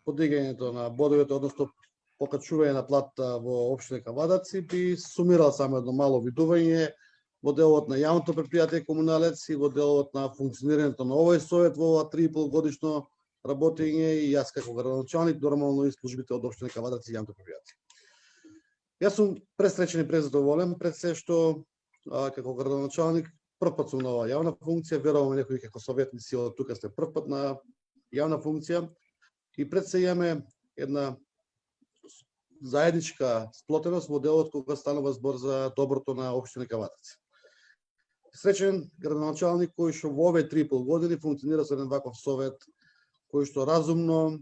подигањето на бодовете, односно покачување на платата во општина Кавадаци, би сумирал само едно мало видување во делот на јавното предпријатие Комуналец и во делот на функционирањето на овој совет во ова 3,5 годишно работење и јас како градоначалник, нормално и службите од општина Кавадаци и јавното предпријатие. Јас сум пресреќен и презадоволен пред се што како градоначалник прв пат сум на оваа јавна функција, верувам некои како советници од тука сте прв пат на јавна функција и пред се имаме една заедничка сплотеност во делот кога станува збор за доброто на општина Кавадаци. Среќен градоначалник кој што во овие 3,5 години функционира со еден ваков совет кој што разумно,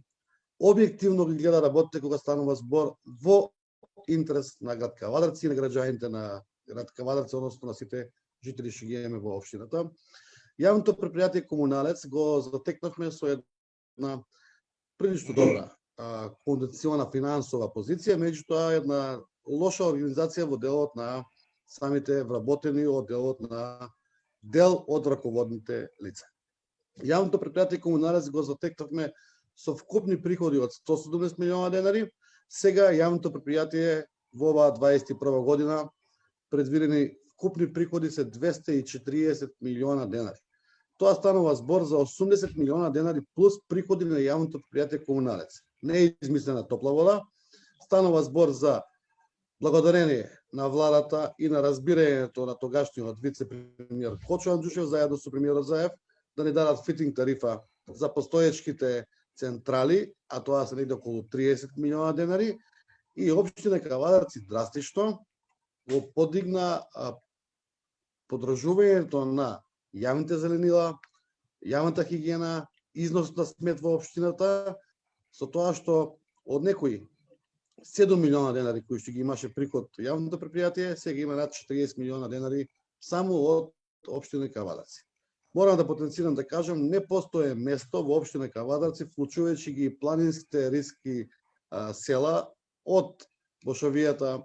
објективно ги гледа работите кога станува збор во интерес на град Кавадарци и на граѓаните на град Кавадарци, односно на сите жители што ги имаме во општината. Јавното предпријатие Комуналец го затекнавме со една прилично добра кондициона финансова позиција, меѓутоа една лоша организација во делот на самите вработени од делот на дел од раководните лица. Јавното предпријатие Комуналец го затекнавме со вкупни приходи од 170 милиона денари. Сега јавното предпријатие во оваа 21 година предвидени вкупни приходи се 240 милиона денари. Тоа станува збор за 80 милиона денари плюс приходи на јавното предпријатие Комуналец. Не е измислена топла вода, станува збор за благодарение на владата и на разбирањето на тогашниот вице-премиер Кочо Анджушев заедно со премиерот Заев да ни дадат фитинг тарифа за постоечките централи, а тоа се негде околу 30 милиона денари, и општина Кавадарци драстично го подигна подржувањето на јавните зеленила, јавната хигиена, износ на смет во општината, со тоа што од некои 7 милиона денари кои што ги имаше приход јавното предпријатие, сега има над 40 милиона денари само од општина Кавадарци. Морам да потенцирам да кажам, не постои место во општина Кавадарци, вклучувајќи ги планинските риски села од Бошовијата,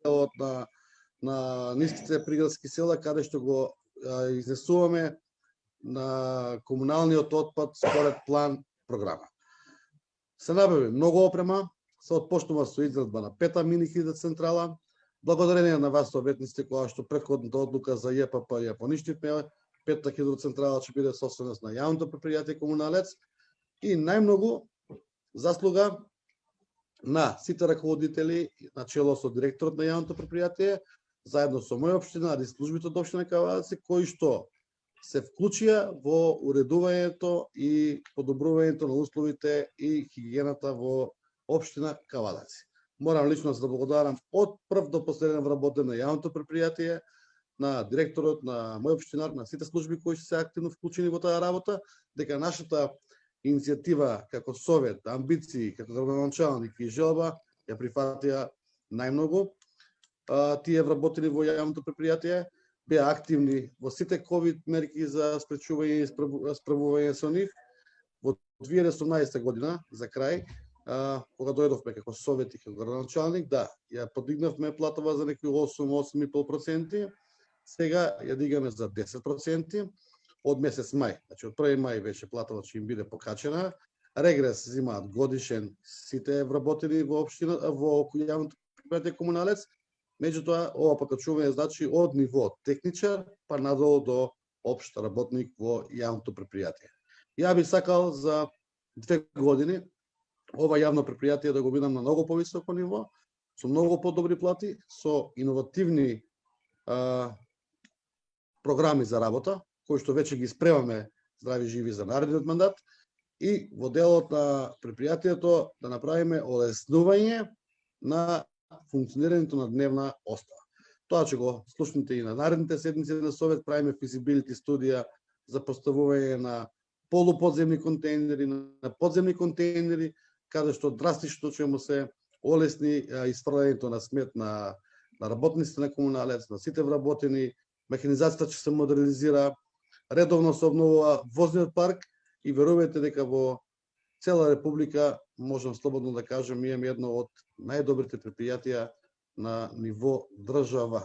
делот на ниските приградски села, каде што го изнесуваме на комуналниот отпад според план програма. Се набави многу опрема, се отпочнува со изградба на 5-та мини хидроцентрала. Благодарение на вас советниците, која што претходната одлука за ЈПП ја поништивме, 5-та хидроцентрала ќе биде собственост на јавното предпријатие Комуналец, и најмногу заслуга на сите раководители, начело со директорот на јавното предпријатие, заедно со моја општина и службите од општина Кавадарци, кои што се вклучија во уредувањето и подобрувањето на условите и хигиената во општина Кавадарци. Морам лично да се благодарам од прв до последен вработен на јавното предпријатие, на директорот, на мој општинар, на сите служби кои се активно вклучени во таа работа, дека нашата иницијатива како совет, амбиции, како градоначалник и желба ја прифатија најмногу. Тие вработени во јавното предпријатие беа активни во сите ковид мерки за спречување и справување со нив. Во 2018 година, за крај, кога дојдовме како совет и како градоначалник, да, ја подигнавме платава за некои 8,5%, сега ја дигаме за 10% од месец мај. Значи од 1 мај веќе платава ќе им биде покачена. Регрес земаат годишен сите вработени во општина, во јавното предпријатие Комуналец. Меѓутоа, ова покачување значи од ниво техничар па надолу до општ работник во јавното предпријатие. Ја би сакал за 2 години ова јавно предпријатие да го видам на многу повисоко ниво, со многу подобри плати, со иновативни програми за работа, кои што веќе ги спремаме здрави живи за наредниот мандат, и во делот на предпријатието да направиме олеснување на функционирањето на дневна остава. Тоа ќе го слушнете и на наредните седмици на совет, правиме физибилити студија за поставување на полуподземни контейнери, на подземни контейнери, каде што драстично ќе му се олесни исфрлањето на смет на работниците на Комуналец, на сите вработени, механизацијата ќе се модернизира, редовно се обновува возниот парк и верувајте дека во цела република, можам слободно да кажам, имаме едно од најдобрите предпријатија на ниво држава.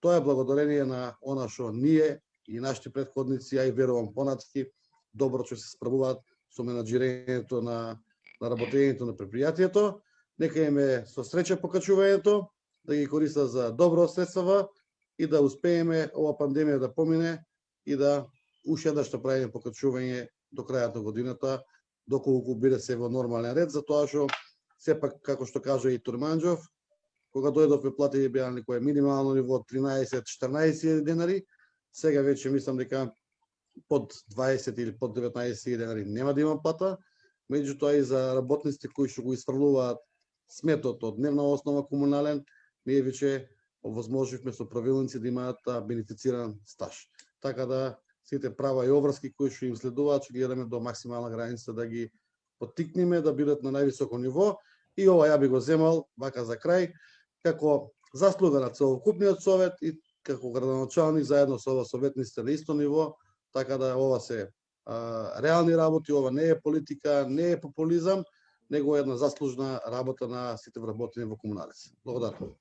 Тоа е благодарение на она што ние и нашите претходници, ја и верувам понатаки, добро ќе се справуваат со менаџирањето на на работењето на предпријатието, нека им е со среќа покачувањето, да ги користат за добро средства и да успееме ова пандемија да помине и да уште еднаш да правиме покачување до крајот на годината, доколку биде се во нормален ред, затоа што сепак, како што кажа и Турманџов, кога дојдовме платите беа некое минимално ниво 13-14 денари, сега веќе мислам дека под 20 или под 19 денари нема да има плата, меѓутоа и за работниците кои што го изфрлуваат сметот од дневна основа комунален, ние веќе овозможивме со правилници да имаат бенефициран стаж. Така да сите права и обврски кои што им следуваат, ќе гледаме до максимална граница да ги поттикнеме да бидат на највисоко ниво. И ова ја би го земал вака за крај како заслуга на целокупниот совет и како градоначалник заедно со ова советниците на исто ниво, така да ова се реални работи, ова не е политика, не е популизам, него е една заслужна работа на сите вработени во Комуналец. Благодарам.